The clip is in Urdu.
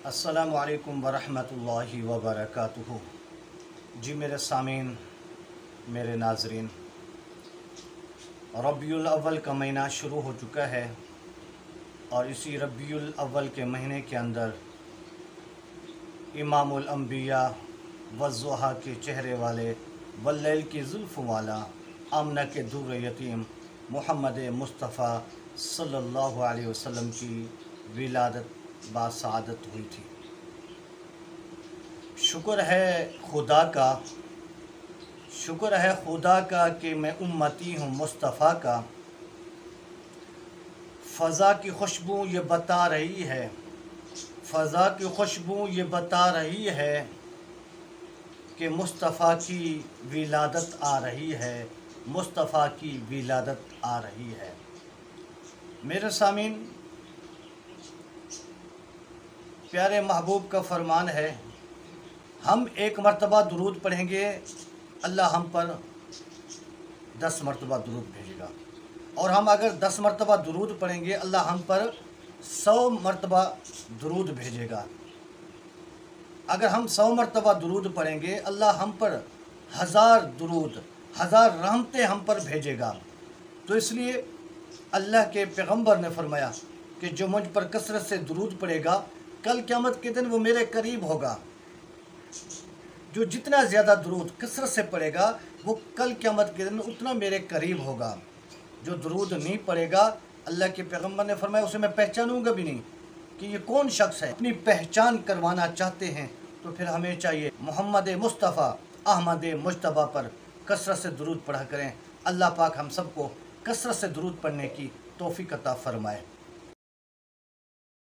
السلام علیکم ورحمۃ اللہ وبرکاتہ۔ جی میرے سامعین، میرے ناظرین، ربیع الاول کا مہینہ شروع ہو چکا ہے اور اسی ربیع الاول کے مہینے کے اندر امام الانبیاء والضحیٰ کے چہرے والے واللیل کی زلف والا آمنہ کے در یتیم محمد مصطفیٰ صلی اللہ علیہ وسلم کی ولادت باسعادت ہوئی تھی۔ شکر ہے خدا کا کہ میں امتی ہوں مصطفیٰ کا۔ فضا کی خوشبو یہ بتا رہی ہے کہ مصطفیٰ کی ولادت آ رہی ہے۔ میرے سامعین، پیارے محبوب کا فرمان ہے، ہم ایک مرتبہ درود پڑھیں گے، اللہ ہم پر 10 مرتبہ درود بھیجے گا، اور ہم اگر 10 مرتبہ درود پڑھیں گے، اللہ ہم پر 100 مرتبہ درود بھیجے گا۔ اگر ہم 100 مرتبہ درود پڑھیں گے، اللہ ہم پر 1000 درود، 1000 رحمتیں ہم پر بھیجے گا۔ تو اس لیے اللہ کے پیغمبر نے فرمایا کہ جو مجھ پر کثرت سے درود پڑھے گا، کل قیامت کے دن وہ میرے قریب ہوگا۔ جو جتنا زیادہ درود کثرت سے پڑھے گا، وہ کل قیامت کے دن اتنا میرے قریب ہوگا۔ جو درود نہیں پڑھے گا، اللہ کے پیغمبر نے فرمایا اسے میں پہچانوں گا بھی نہیں کہ یہ کون شخص ہے۔ اپنی پہچان کروانا چاہتے ہیں تو پھر ہمیں چاہیے محمد مصطفیٰ احمد مجتبیٰ پر کثرت سے درود پڑھا کریں۔ اللہ پاک ہم سب کو کثرت سے درود پڑھنے کی توفیق عطا فرمائے۔